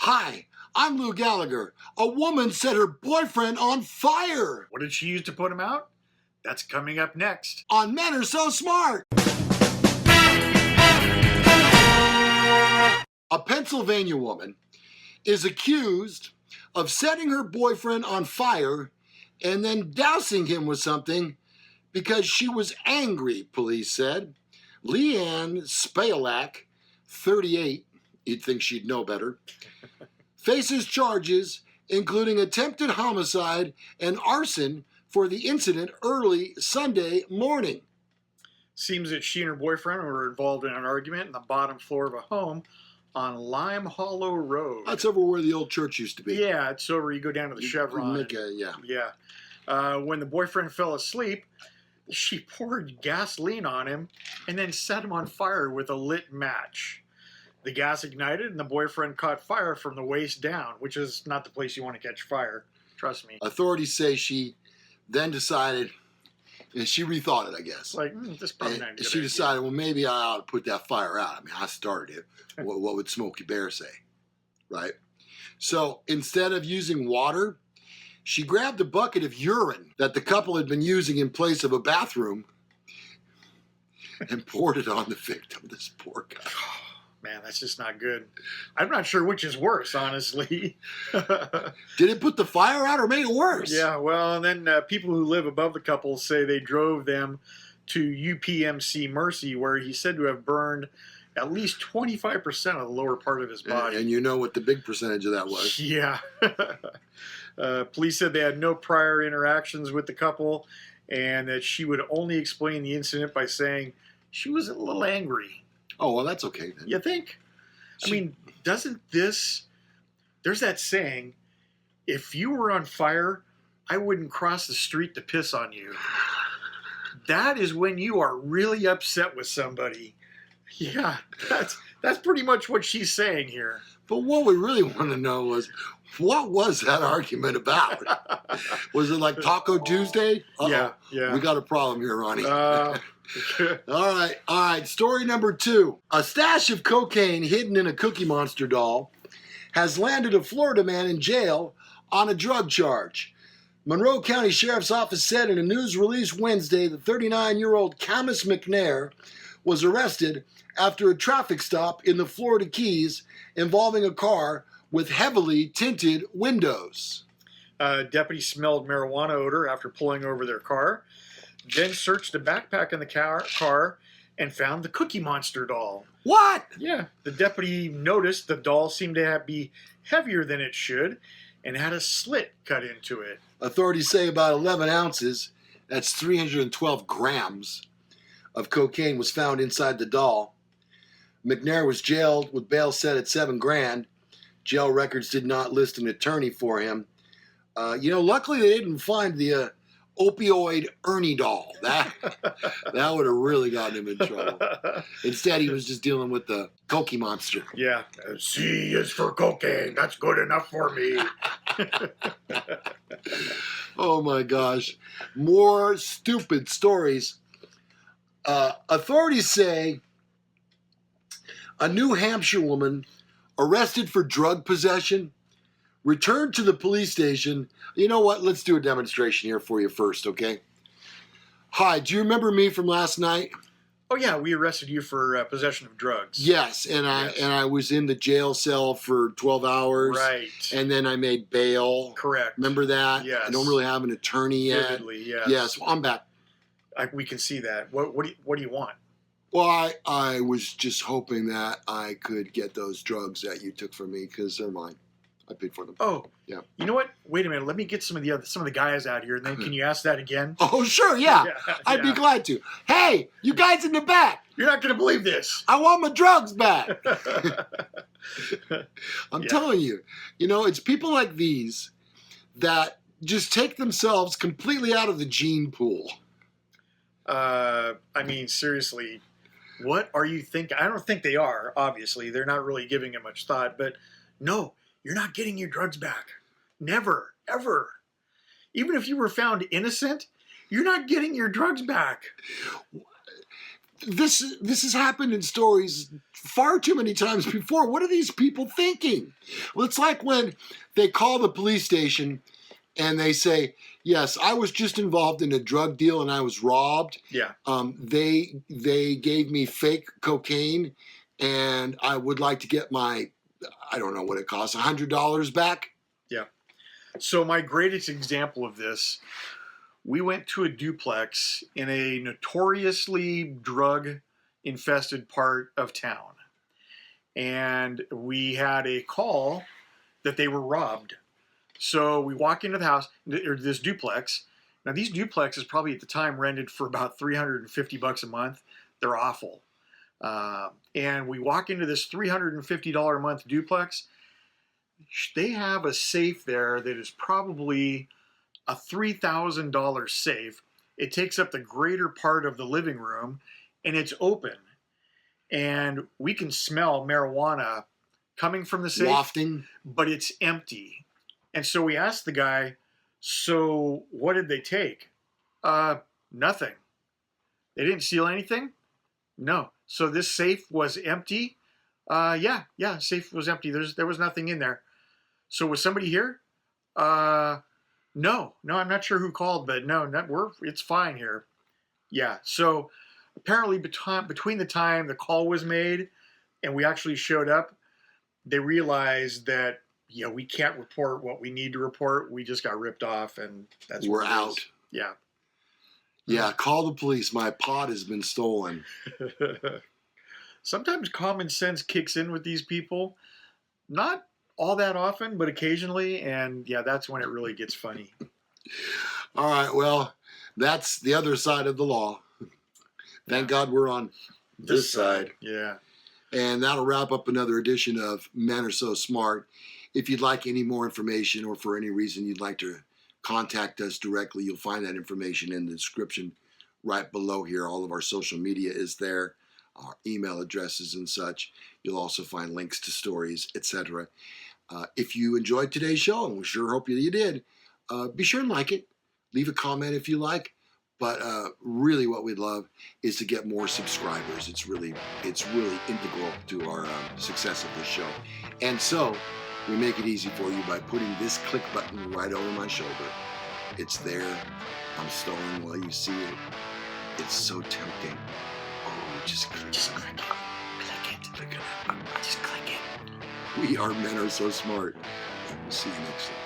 Hi, I'm Lou Gallagher. A woman set her boyfriend on fire. What did she use to put him out? That's coming up next. On Men Are So Smart. A Pennsylvania woman is accused of setting her boyfriend on fire and then dousing him with something because she was angry, police said. Leanne Spalak, 38, you'd think she'd know better, faces charges including attempted homicide and arson for the incident early Sunday morning. Seems that she and her boyfriend were involved in an argument in the bottom floor of a home on Lime Hollow Road. That's over where the old church used to be. Yeah, it's over. You go down to the Chevron. Yeah. When the boyfriend fell asleep, she poured gasoline on him and then set him on fire with a lit match. The gas ignited and the boyfriend caught fire from the waist down, which is not the place you want to catch fire. Trust me. Authorities say she then decided, and she rethought it, I guess. Like, this probably not a good She idea. decided, well, maybe I ought to put that fire out. I mean, I started it. What would Smokey Bear say? Right? So instead of using water, she grabbed a bucket of urine that the couple had been using in place of a bathroom and poured it on the victim, this poor guy. Man, that's just not good. I'm not sure which is worse, honestly. Did it put the fire out or make it worse? Yeah, well, and then people who live above the couple say they drove them to UPMC Mercy, where he's said to have burned at least 25% of the lower part of his body. And you know what the big percentage of that was. Yeah. Police said they had no prior interactions with the couple and that she would only explain the incident by saying she was a little angry. Oh, well, that's okay then. You think? I mean, doesn't this... There's that saying, if you were on fire, I wouldn't cross the street to piss on you. That is when you are really upset with somebody. Yeah, that's pretty much what she's saying here. But what we really want to know was, what was that argument about? Was it like Taco Tuesday? Uh-oh. Yeah. We got a problem here, Ronnie. All right. Story number 2. A stash of cocaine hidden in a Cookie Monster doll has landed a Florida man in jail on a drug charge. Monroe County Sheriff's Office said in a news release Wednesday that 39-year-old Camus McNair was arrested after a traffic stop in the Florida Keys involving a car with heavily tinted windows. Deputies smelled marijuana odor after pulling over their car, then searched a backpack in the car and found the Cookie Monster doll. What? Yeah. The deputy noticed the doll seemed to be heavier than it should and had a slit cut into it. Authorities say about 11 ounces, that's 312 grams, of cocaine was found inside the doll. McNair was jailed with bail set at $7,000. Jail records did not list an attorney for him. Luckily they didn't find the opioid Ernie doll. That would have really gotten him in trouble. Instead, he was just dealing with the Cookie Monster. Yeah. C is for cocaine. That's good enough for me. Oh my gosh. More stupid stories. Authorities say a New Hampshire woman arrested for drug possession returned to the police station. You know what? Let's do a demonstration here for you first, okay? Hi, do you remember me from last night? Oh yeah, we arrested you for possession of drugs. Yes, and I was in the jail cell for 12 hours. Right. And then I made bail. Correct. Remember that? Yes. I don't really have an attorney yet. Vividly, yes. Yes, well, I'm back. We can see that. What do you want? Well, I was just hoping that I could get those drugs that you took from me because they're mine. I paid for them. Oh, yeah. You know what? Wait a minute. Let me get some of the guys out here, and then can you ask that again? Oh, sure, yeah. I'd be glad to. Hey, you guys in the back. You're not going to believe this. I want my drugs back. I'm telling you, it's people like these that just take themselves completely out of the gene pool. I mean, seriously, what are you thinking? I don't think they are, obviously. They're not really giving it much thought, but no. You're not getting your drugs back. Never, ever. Even if you were found innocent, you're not getting your drugs back. this has happened in stories far too many times before. What are these people thinking? Well, it's like when they call the police station and they say, yes, I was just involved in a drug deal and I was robbed. Yeah. They gave me fake cocaine and I would like to get my, I don't know what it costs, $100 back. Yeah. So my greatest example of this, we went to a duplex in a notoriously drug-infested part of town. And we had a call that they were robbed. So we walk into the house, or this duplex. Now, these duplexes probably at the time rented for about $350 a month. They're awful. And we walk into this $350 a month duplex. They have a safe there that is probably a $3,000 safe. It takes up the greater part of the living room, and it's open. And we can smell marijuana coming from the safe. Wafting. But it's empty. And so we asked the guy, so what did they take? Nothing. They didn't steal anything? No. So this safe was empty? Yeah, safe was empty. There was nothing in there. So was somebody here? No, I'm not sure who called, but no, it's fine here. Yeah, so apparently between the time the call was made and we actually showed up, they realized that, yeah, we can't report what we need to report. We just got ripped off, and we're out. Yeah. Yeah, call the police. My pot has been stolen. Sometimes common sense kicks in with these people. Not all that often, but occasionally, and yeah, that's when it really gets funny. All right, well, that's the other side of the law. Thank God we're on this side. Yeah. And that'll wrap up another edition of Men Are So Smart. If you'd like any more information or for any reason you'd like to contact us directly, you'll find that information in the description right below here. All of our social media is there, our email addresses and such. You'll also find links to stories, etc. If you enjoyed today's show, and we sure hope you did, be sure and like it. Leave a comment if you like. But really what we'd love is to get more subscribers. It's really integral to our success of this show. And so we make it easy for you by putting this click button right over my shoulder. It's there. I'm stalling while you see it. It's so tempting. Oh, just click it. Click it. Just click it. We are Men Are So Smart. And we'll see you next time.